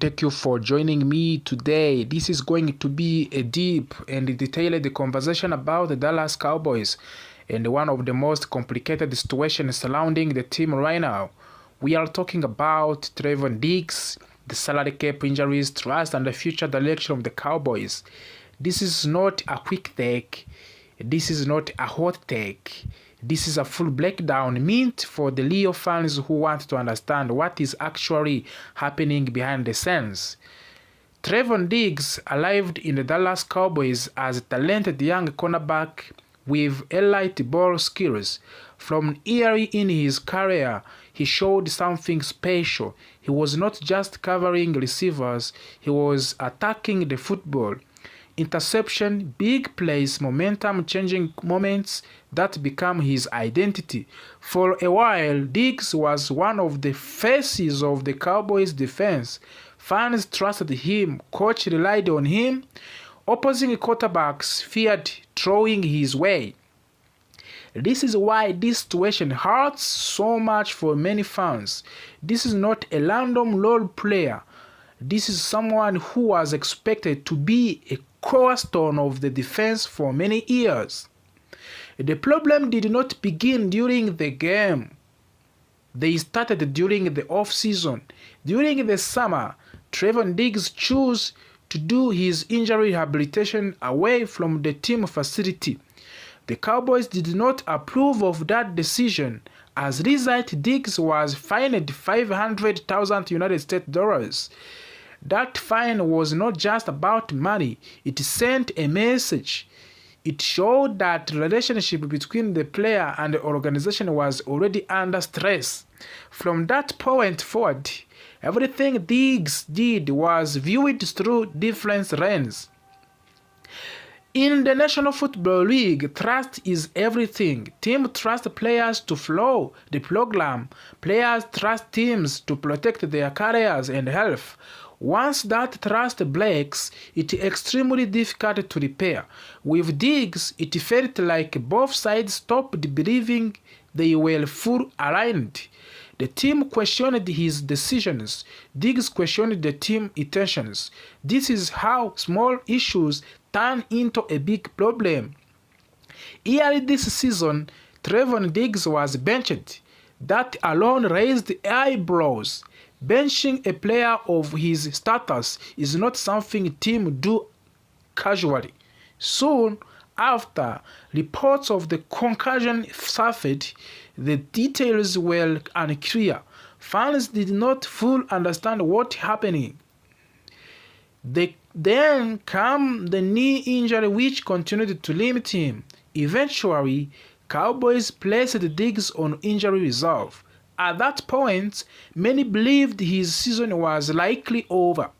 thank you for joining me today. This is going to be a deep and detailed conversation about the Dallas Cowboys and one of the most complicated situations surrounding the team right now. We are talking about Trevor Diggs, the salary cap injuries, trust, and the future direction of the Cowboys. This is not a quick take. This is not a hot take. This is a full breakdown meant for the Leo fans who want to understand what is actually happening behind the scenes. Trevor Diggs arrived in the Dallas Cowboys as a talented young cornerback with elite ball skills. From early in his career, he showed something special. He was not just covering receivers, he was attacking the football. Interception, big plays, momentum-changing moments that become his identity. For a while, Diggs was one of the faces of the Cowboys' defense. Fans trusted him, coach relied on him, opposing quarterbacks feared throwing his way. This is why this situation hurts so much for many fans. This is not a random role player. This is someone who was expected to be a cornerstone of the defense for many years. The problem did not begin during the game. They started during the off-season. During the summer, Trevor Diggs chose to do his injury rehabilitation away from the team facility. The Cowboys did not approve of that decision. As a result, Diggs was fined $500,000 United States dollars. That fine was not just about money, it sent a message. It showed that the relationship between the player and the organization was already under stress. From that point forward, everything Diggs did was viewed through different lenses. In the National Football League, trust is everything. Teams trust players to follow the program. Players trust teams to protect their careers and health. Once that trust breaks, it is extremely difficult to repair. With Diggs, it felt like both sides stopped believing they were fully aligned. The team questioned his decisions. Diggs questioned the team's intentions. This is how small issues turn into a big problem. Early this season, Trevor Diggs was benched. That alone raised eyebrows. Benching a player of his status is not something teams do casually. Soon after, reports of the concussion surfaced. The details were unclear. Fans did not fully understand what happening. Then came the knee injury which continued to limit him. Eventually, Cowboys placed Diggs on injury reserve. At that point, many believed his season was likely over.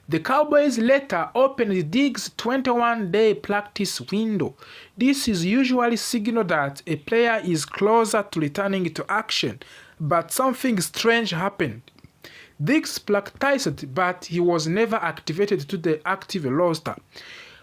The Cowboys later opened Diggs' 21-day practice window. This is usually a signal that a player is closer to returning to action, but something strange happened. Diggs practiced, but he was never activated to the active roster.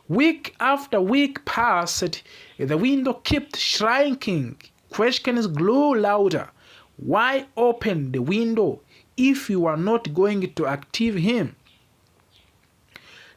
Week after week passed, the window kept shrinking. Questions grew louder. Why open the window if you are not going to activate him?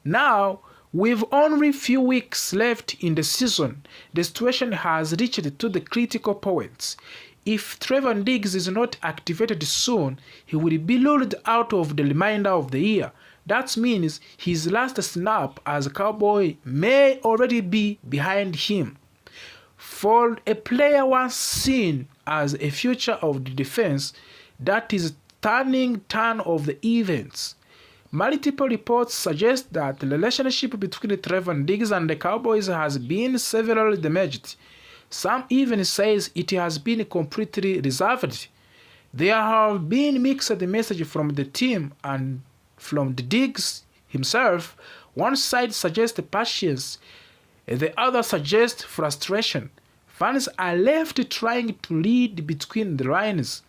Now, with only few weeks left in the season, the situation has reached to the critical point. If Trevor Diggs is not activated soon, he will be ruled out of the remainder of the year. That means his last snap as a Cowboy may already be behind him. For a player once seen as a future of the defense, that is turning turn of the events. Multiple reports suggest that the relationship between Trevor Diggs and the Cowboys has been severely damaged. Some even says it has been completely resolved. There have been mixed messages from the team and from the Diggs himself. One side suggests patience, the other suggests frustration. Fans are left trying to read between the lines.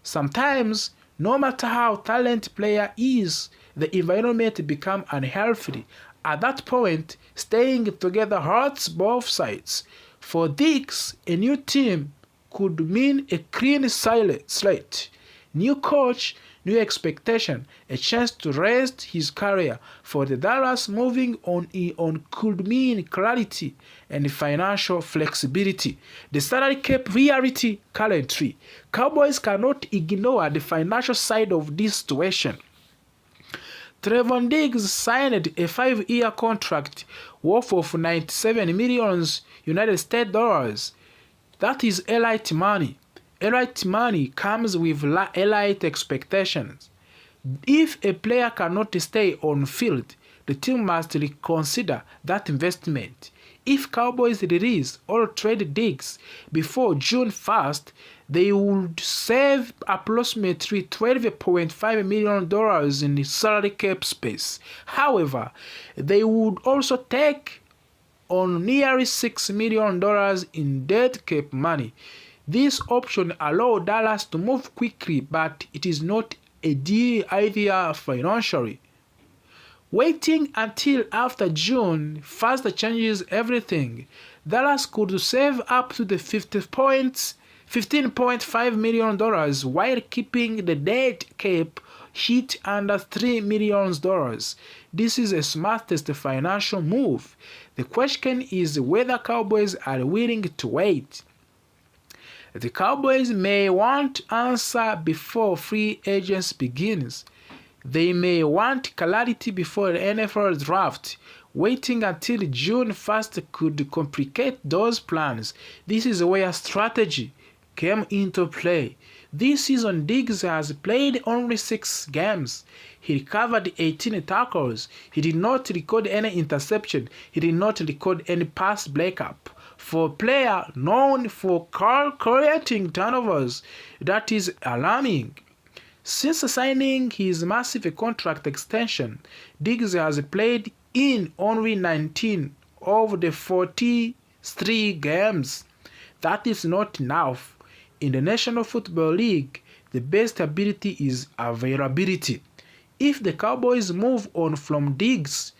Sometimes, no matter how talented player is, the environment becomes unhealthy. At that point, staying together hurts both sides. For Diggs, a new team could mean a clean slate. New coach, new expectation, a chance to rest his career. For the Dallas, moving on could mean clarity and financial flexibility. The salary cap reality currently. Cowboys cannot ignore the financial side of this situation. Trevon Diggs signed a 5-year contract worth of $97 million United States dollars. That is elite money. Elite money comes with elite expectations. If a player cannot stay on field, the team must reconsider that investment. If Cowboys release or trade Diggs before June 1st, they would save approximately $12.5 million in salary cap space. However, they would also take on nearly $6 million in dead cap money. This option allows Dallas to move quickly, but it is not a deal idea financially. Waiting until after June 1st changes everything. Dallas could save up to the $15.5 million while keeping the dead cap hit under $3 million. This is the smartest financial move. The question is whether Cowboys are willing to wait. The Cowboys may want answer before free agency begins. They may want clarity before the NFL draft. Waiting until June 1st could complicate those plans. This is where strategy came into play. This season, Diggs has played only 6 games. He recovered 18 tackles. He did not record any interception. He did not record any pass breakup. For a player known for creating turnovers, that is alarming. Since signing his massive contract extension, Diggs has played in only 19 of the 43 games. That is not enough. In the National Football League, the best ability is availability. If the Cowboys move on from Diggs,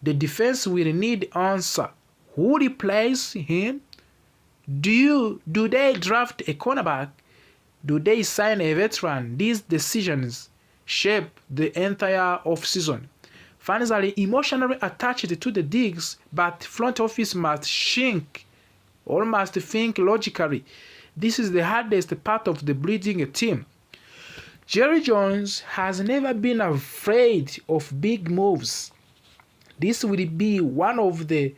the defense will need answer. Who replaces him? Do they draft a cornerback? Do they sign a veteran? These decisions shape the entire offseason. Fans are emotionally attached to the Diggs, but front office must think logically. This is the hardest part of the building a team. Jerry Jones has never been afraid of big moves. This will be one of the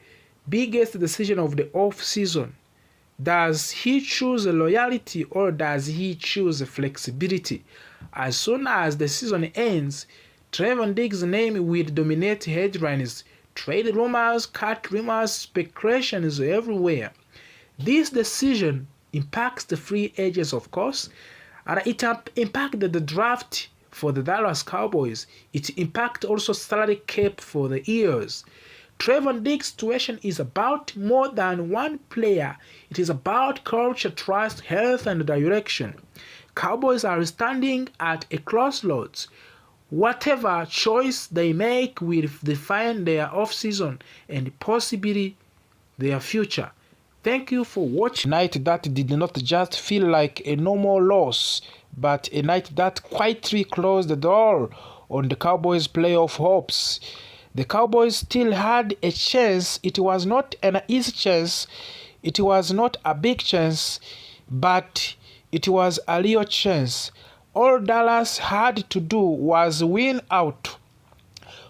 biggest decisions of the offseason. Does he choose loyalty or does he choose flexibility? As soon as the season ends, Trevon Diggs' name will dominate headlines, trade rumors, cut rumors, speculations everywhere. This decision impacts the free agents, of course, and it impacted the draft for the Dallas Cowboys. It impacts also salary cap for the Eagles. Trevon Diggs' situation is about more than one player. It is about culture, trust, health, and direction. Cowboys are standing at a crossroads. Whatever choice they make will define their offseason and possibly their future. Thank you for watching. A night that did not just feel like a normal loss, but a night that quietly closed the door on the Cowboys' playoff hopes. The Cowboys still had a chance. It was not an easy chance. It was not a big chance, but it was a real chance. All Dallas had to do was win out.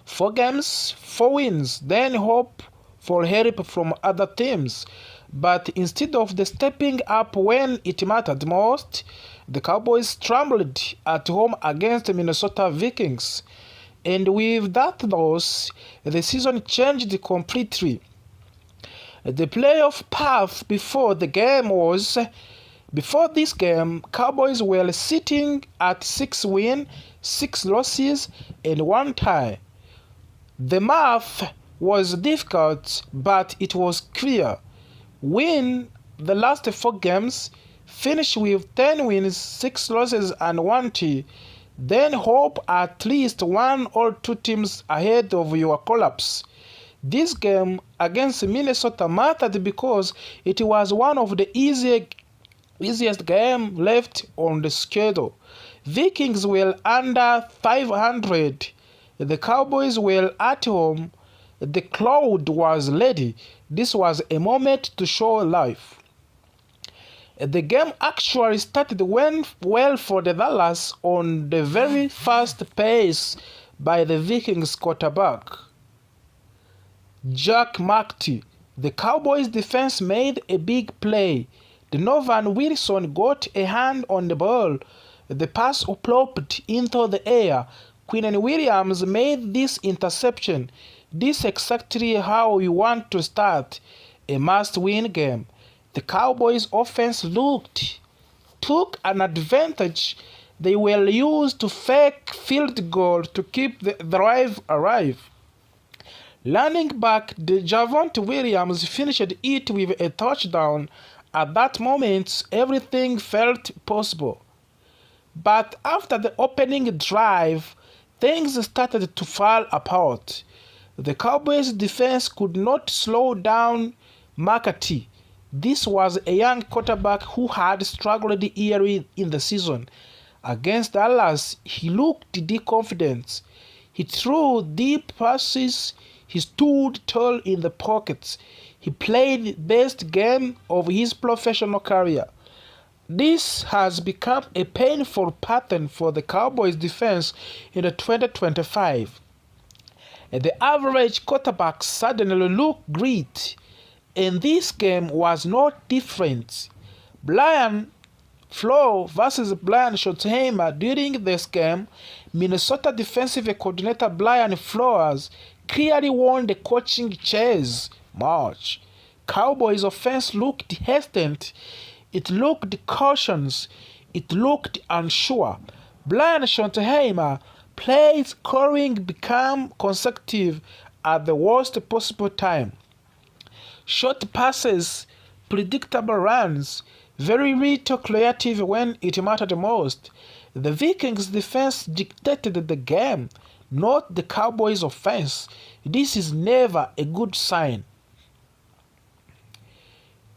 4 games, 4 wins, then hope for help from other teams. But instead of the stepping up when it mattered most, the Cowboys trembled at home against the Minnesota Vikings. And with that loss, the season changed completely. The playoff path before this game, Cowboys were sitting at 6 wins, 6 losses, and 1 tie. The math was difficult, but it was clear. Win the last 4 games, finish with 10 wins, 6 losses, and 1 tie. Then hope at least 1 or 2 teams ahead of your collapse. This game against Minnesota mattered because it was one of the easiest games left on the schedule. Vikings were under 500. The Cowboys were at home. The crowd was ready. This was a moment to show life. The game actually started well for the Dallas on the very fast pace by the Vikings quarterback, Jack McTee. The Cowboys defense made a big play. Donovan Wilson got a hand on the ball. The pass plopped into the air. Quinnen Williams made this interception. This is exactly how you want to start a must-win game. The Cowboys' offense took an advantage. They were used to fake field goal to keep the drive alive. Running back Javonte Williams finished it with a touchdown. At that moment, everything felt possible. But after the opening drive, things started to fall apart. The Cowboys' defense could not slow down McAtee. This was a young quarterback who had struggled early in the season. Against Dallas, he looked confident. He threw deep passes. He stood tall in the pockets. He played the best game of his professional career. This has become a painful pattern for the Cowboys defense in 2025. The average quarterback suddenly looked great, and this game was no different. Brian Flores versus Brian Schottenheimer. During this game, Minnesota defensive coordinator Brian Flores clearly won the coaching chess match. Cowboys offense looked hesitant. It looked cautious. It looked unsure. Brian Schottenheimer play scoring became consecutive at the worst possible time. Short passes, predictable runs, very little creative when it mattered most. The Vikings defense dictated the game, not the Cowboys offense. This is never a good sign.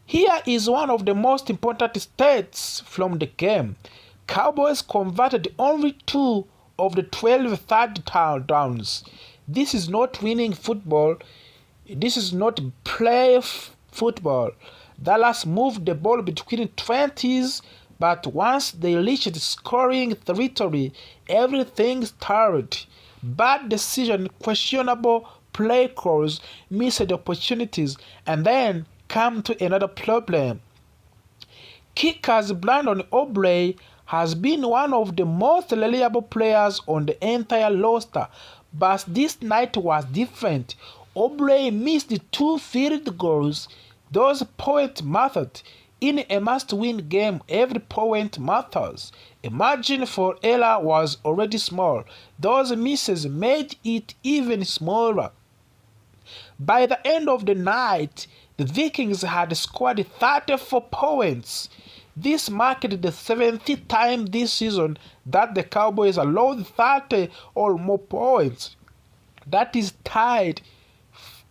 Here is one of the most important stats from the game. Cowboys converted only 2 of the 12 third downs. This is not winning football. This is not football. Dallas moved the ball between 20s, but once they reached scoring territory, everything started. Bad decision, questionable play calls, missed opportunities, and then come to another problem. Kickers Brandon Aubrey has been one of the most reliable players on the entire roster, but this night was different. Aubrey missed 2 field goals. Those points mattered. In a must-win game, every point matters. A margin for error was already small. Those misses made it even smaller. By the end of the night, the Vikings had scored 34 points. This marked the 7th time this season that the Cowboys allowed 30 or more points. That is tied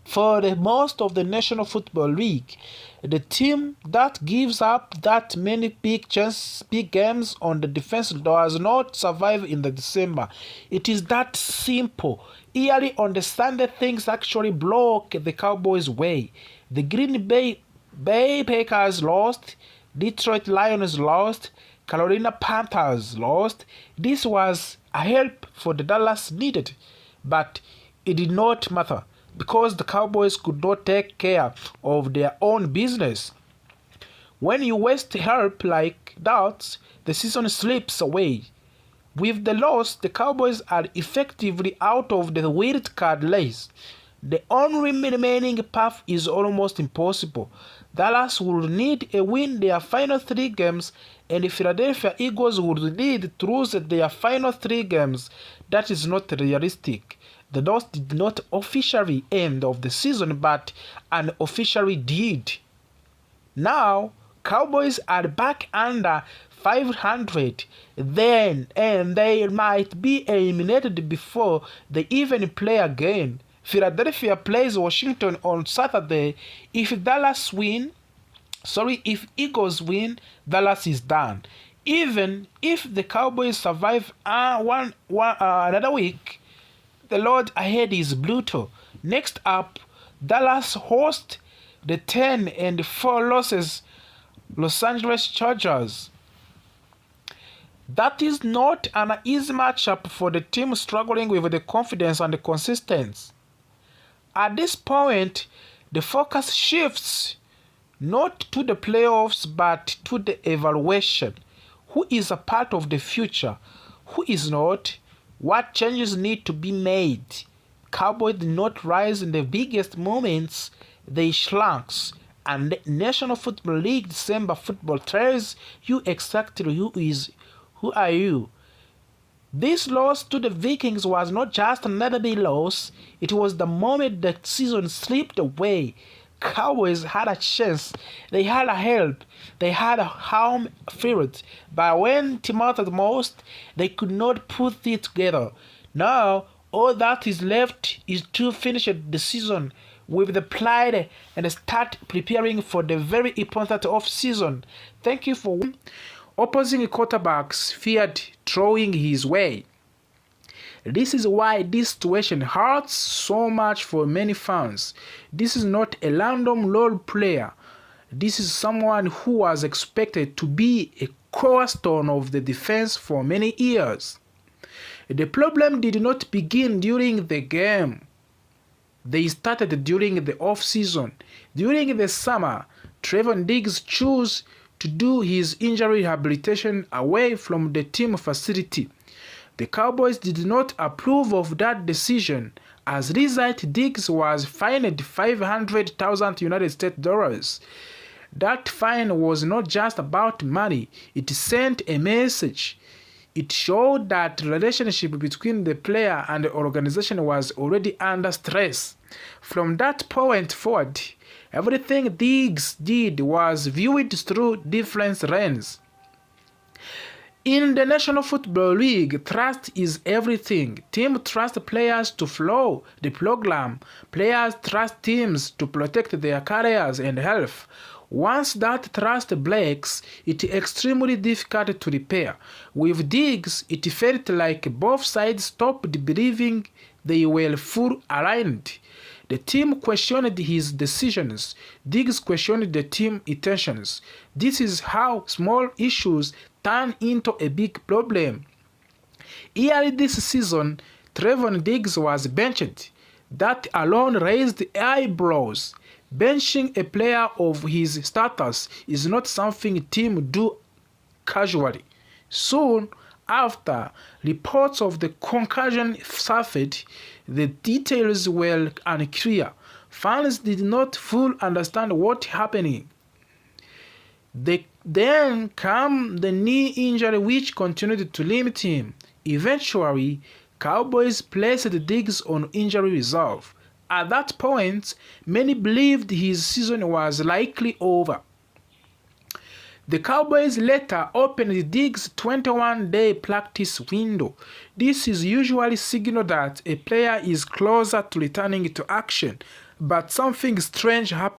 for the most of the National Football League. The team that gives up that many big games on the defense does not survive in the December. It is that simple. Early on the Sunday, things actually block the Cowboys' way. The Green Bay Packers lost. Detroit Lions lost. Carolina Panthers lost. This was a help for the Dallas needed, but it did not matter because the Cowboys could not take care of their own business. When you waste help like that, the season slips away. With the loss, the Cowboys are effectively out of the wild card race. The only remaining path is almost impossible. Dallas will need a win their final 3 games, and the Philadelphia Eagles would need to lose their final 3 games. That is not realistic. The loss did not officially end of the season, but unofficially did. Now, Cowboys are back under 500, and they might be eliminated before they even play again. Philadelphia plays Washington on Saturday. If Eagles win, Dallas is done. Even if the Cowboys survive another week, the road ahead is brutal. Next up, Dallas host the 10-4 losses Los Angeles Chargers. That is not an easy matchup for the team struggling with the confidence and the consistency. At this point, the focus shifts not to the playoffs but to the evaluation. Who is a part of the future? Who is not? What changes need to be made? Cowboys did not rise in the biggest moments, they shrunk. And the National Football League December football tells you exactly who are you. This loss to the Vikings was not just another big loss, it was the moment the season slipped away. Cowboys had a chance, they had a help, they had a home field, but when it mattered most, they could not put it together. Now, all that is left is to finish the season with the pride and start preparing for the very important off-season. Thank you for opposing quarterbacks feared throwing his way. This is why this situation hurts so much for many fans. This is not a random role player. This is someone who was expected to be a cornerstone of the defense for many years. The problem did not begin during the game. They started during the off-season. During the summer, Trevon Diggs chose to do his injury rehabilitation away from the team facility. The Cowboys did not approve of that decision. As a result, Diggs was fined $500,000 United States dollars. That fine was not just about money, it sent a message. It showed that the relationship between the player and the organization was already under stress. From that point forward, everything Diggs did was viewed through different lenses. In the National Football League, trust is everything. Teams trust players to follow the program. Players trust teams to protect their careers and health. Once that trust breaks, it's extremely difficult to repair. With Diggs, it felt like both sides stopped believing they were full aligned. The team questioned his decisions. Diggs questioned the team intentions. This is how small issues turn into a big problem. Early this season, Trevon Diggs was benched. That alone raised eyebrows. Benching a player of his status is not something teams do casually. Soon after, reports of the concussion surfaced. The details were unclear. Fans did not fully understand what happened. Then came the knee injury which continued to limit him. Eventually, Cowboys placed Diggs on injury reserve. At that point, many believed his season was likely over. The Cowboys later opened Diggs' 21-day practice window. This is usually a signal that a player is closer to returning to action, but something strange happened.